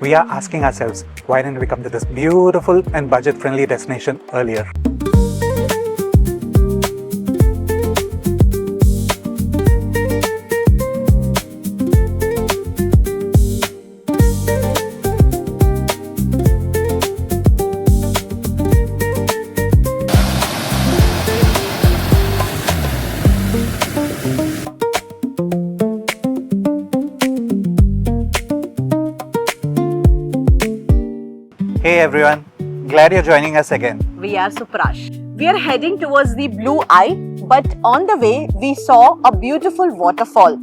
we are asking ourselves, why didn't we come to this beautiful and budget-friendly destination earlier? Hey everyone, glad you're joining us again. We are SuprAash. We are heading towards the Blue Eye, but on the way we saw a beautiful waterfall.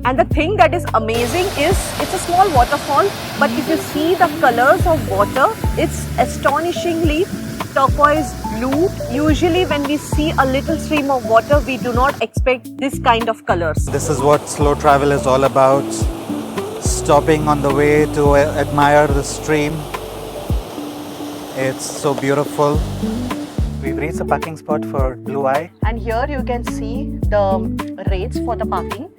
And the thing that is amazing is it's a small waterfall, but if you see the colors of water, it's astonishingly turquoise blue. Usually when we see a little stream of water, we do not expect this kind of colors. This is what slow travel is all about. Stopping on the way to admire the stream. It's so beautiful. We've reached the parking spot for Blue Eye. And here you can see the rates for the parking.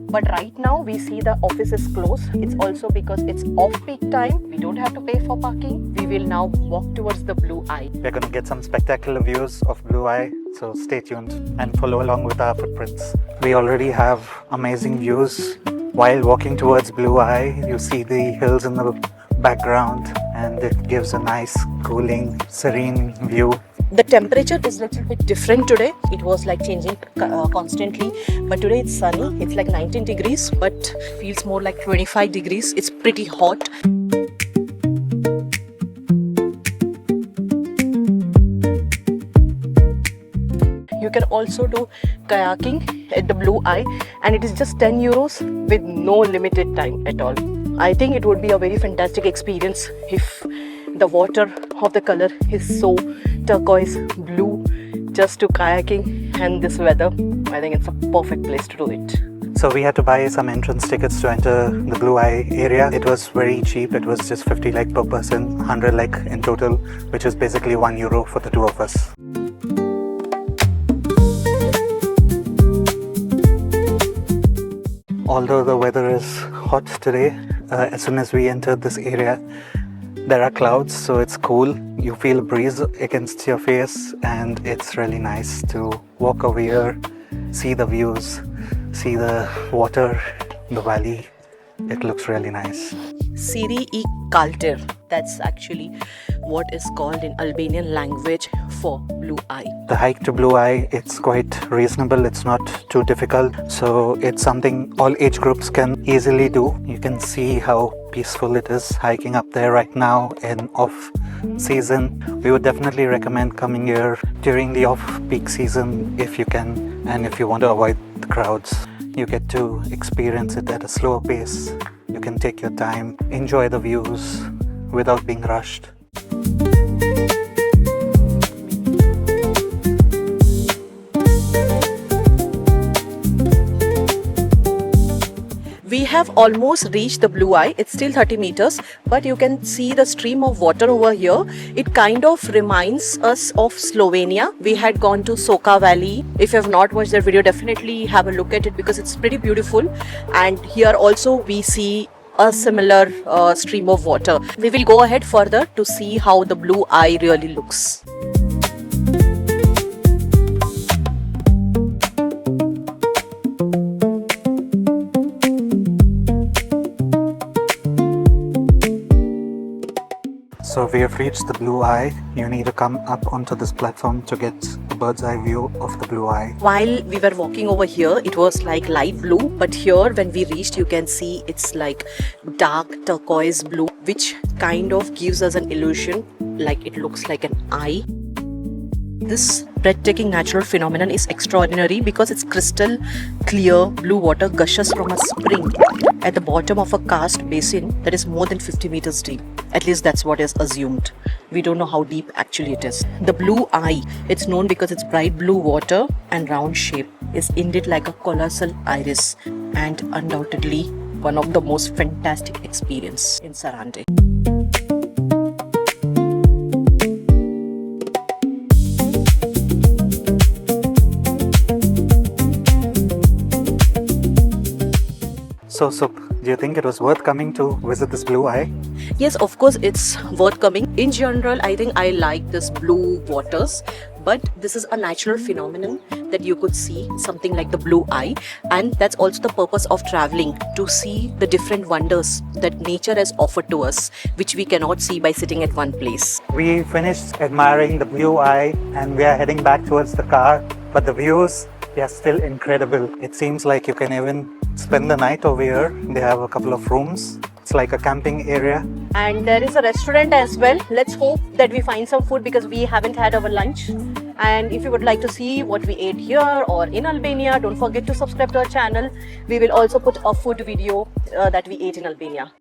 But right now we see the office is closed. It's also because it's off-peak time. We don't have to pay for parking. We will now walk towards the Blue Eye. We're going to get some spectacular views of Blue Eye, so stay tuned and follow along with our footprints. We already have amazing views. While walking towards Blue Eye, you see the hills in the background and it gives a nice, cooling, serene view. The temperature is a little bit different today. It was like changing constantly, but today it's sunny. It's like 19 degrees, but feels more like 25 degrees. It's pretty hot. You can also do kayaking at the Blue Eye, and it is just 10 euros with no limited time at all. I think it would be a very fantastic experience if the water of the color is so turquoise blue, just to kayaking, and this weather, I think it's a perfect place to do it. So we had to buy some entrance tickets to enter the Blue Eye area. It was very cheap. It was just 50 like per person, 100 like in total, which is basically €1 for the two of us. Although the weather is hot today, as soon as we entered this area, there are clouds, so it's cool. You feel a breeze against your face, and it's really nice to walk over here, see the views, see the water, the valley. It looks really nice. Syri e Kalter. That's actually what is called in Albanian language for Blue Eye. The hike to Blue Eye, it's quite reasonable. It's not too difficult. So it's something all age groups can easily do. You can see how peaceful it is hiking up there right now in off season. We would definitely recommend coming here during the off-peak season if you can, and if you want to avoid the crowds. You get to experience it at a slower pace. You can take your time, enjoy the views without being rushed. We have almost reached the Blue Eye. It's still 30 meters, but you can see the stream of water over here. It kind of reminds us of Slovenia. We had gone to Soča Valley. If you have not watched that video, definitely have a look at it because it's pretty beautiful. And here also we see a similar stream of water. We will go ahead further to see how the Blue Eye really looks. So we have reached the Blue Eye. You need to come up onto this platform to get a bird's eye view of the Blue Eye. While we were walking over here, it was like light blue, but here when we reached, you can see it's like dark turquoise blue, which kind of gives us an illusion like it looks like an eye. This breathtaking natural phenomenon is extraordinary because it's crystal clear blue water gushes from a spring at the bottom of a karst basin that is more than 50 meters deep. At least that's what is assumed. We don't know how deep actually it is. The Blue Eye, it's known because its bright blue water and round shape is indeed like a colossal iris, and undoubtedly one of the most fantastic experience in Sarandë. So, Sup, do you think it was worth coming to visit this Blue Eye? Yes, of course, it's worth coming. In general, I think I like this blue waters, but this is a natural phenomenon that you could see something like the Blue Eye, and that's also the purpose of traveling, to see the different wonders that nature has offered to us, which we cannot see by sitting at one place. We finished admiring the Blue Eye and we are heading back towards the car, but the views, they are still incredible. It seems like you can even spend the night over here. They have a couple of rooms. It's like a camping area. And there is a restaurant as well. Let's hope that we find some food because we haven't had our lunch. And if you would like to see what we ate here or in Albania, don't forget to subscribe to our channel. We will also put a food video that we ate in Albania.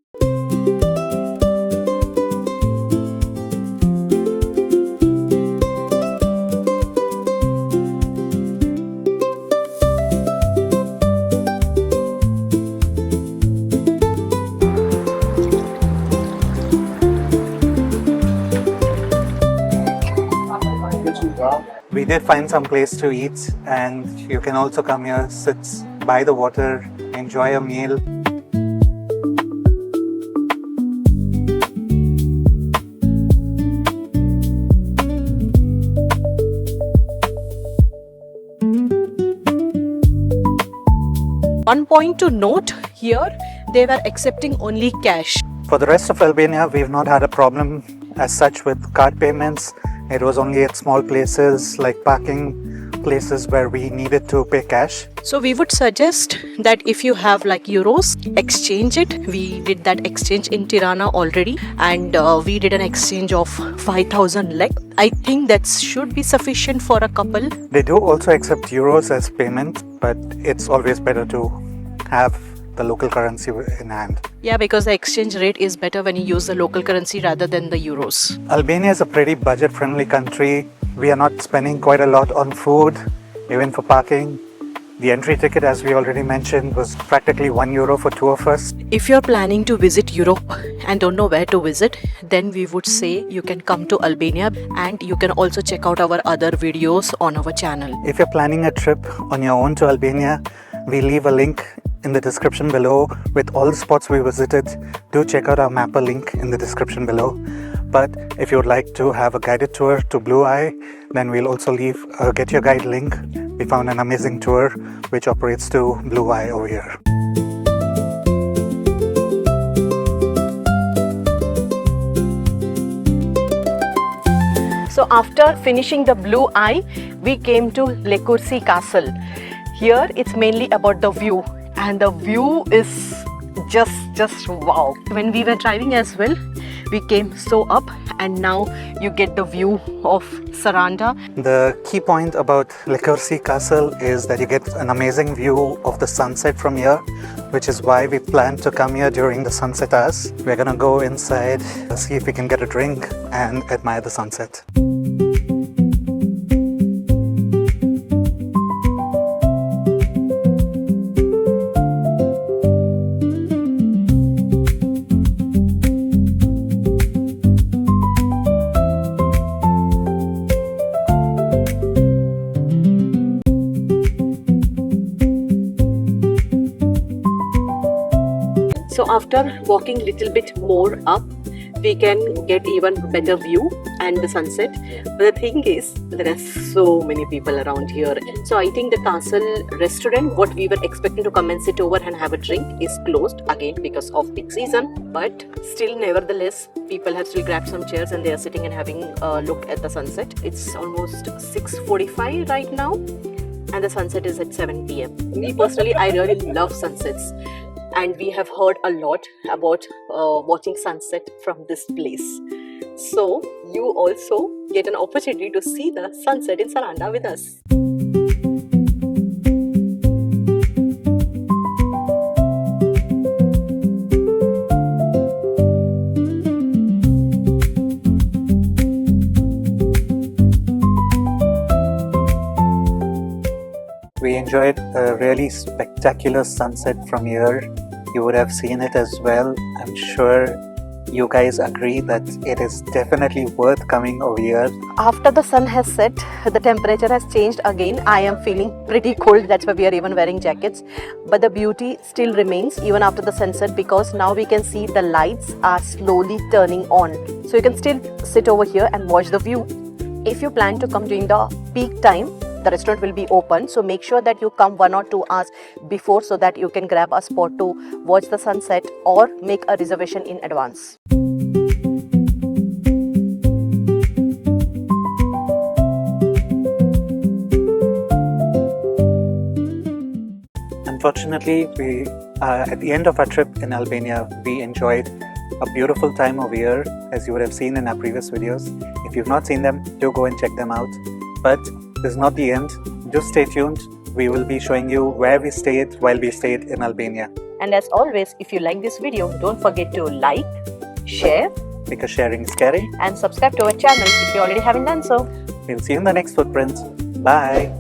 We did find some place to eat, and you can also come here, sit by the water, enjoy a meal. One point to note here, they were accepting only cash. For the rest of Albania, we've not had a problem as such with card payments. It was only at small places like parking places where we needed to pay cash. So we would suggest that if you have like euros, exchange it. We did that exchange in Tirana already, and we did an exchange of 5,000 lek. I think that should be sufficient for a couple. They do also accept euros as payment, but it's always better to have the local currency in hand. Yeah, because the exchange rate is better when you use the local currency rather than the euros. Albania is a pretty budget-friendly country. We are not spending quite a lot on food, even for parking. The entry ticket, as we already mentioned, was practically €1 for two of us. If you're planning to visit Europe and don't know where to visit, then we would say you can come to Albania, and you can also check out our other videos on our channel. If you're planning a trip on your own to Albania, we leave a link in the description below with all the spots we visited. Do check out our mapper link in the description below. But if you would like to have a guided tour to Blue Eye, then we'll also leave a Get Your Guide link. We found an amazing tour which operates to Blue Eye over here. So after finishing the Blue Eye, we came to Lekursi Castle. Here it's mainly about the view, and the view is just wow. When we were driving as well, we came so up, and now you get the view of Saranda. The key point about Lekursi Castle is that you get an amazing view of the sunset from here, which is why we plan to come here during the sunset hours. We're gonna go inside, see if we can get a drink and admire the sunset. So after walking little bit more up, we can get even better view and the sunset. But the thing is, there are so many people around here. So I think the castle restaurant, what we were expecting to come and sit over and have a drink, is closed again because of peak season. But still, nevertheless, people have still grabbed some chairs and they are sitting and having a look at the sunset. It's almost 6:45 right now, and the sunset is at 7 p.m. Me personally, I really love sunsets. And we have heard a lot about watching sunset from this place. So you also get an opportunity to see the sunset in Saranda with us. We enjoyed a really spectacular sunset from here. You would have seen it as well, I'm sure. you guys agree that it is definitely worth coming over here. After the sun has set, the temperature has changed again. I am feeling pretty cold, that's why we are even wearing jackets. But the beauty still remains even after the sunset, because now we can see the lights are slowly turning on. So you can still sit over here and watch the view. If you plan to come during the peak time, the restaurant will be open, so make sure that you come 1 or 2 hours before so that you can grab a spot to watch the sunset or make a reservation in advance. Unfortunately, we at the end of our trip in Albania, we enjoyed a beautiful time over here, as you would have seen in our previous videos. If you've not seen them, do go and check them out. But this is not the end. Just stay tuned. We will be showing you where we stayed while we stayed in Albania. And as always, if you like this video, don't forget to like, share, Because sharing is caring. and subscribe to our channel if you already haven't done so. We'll see you in the next footprint. Bye.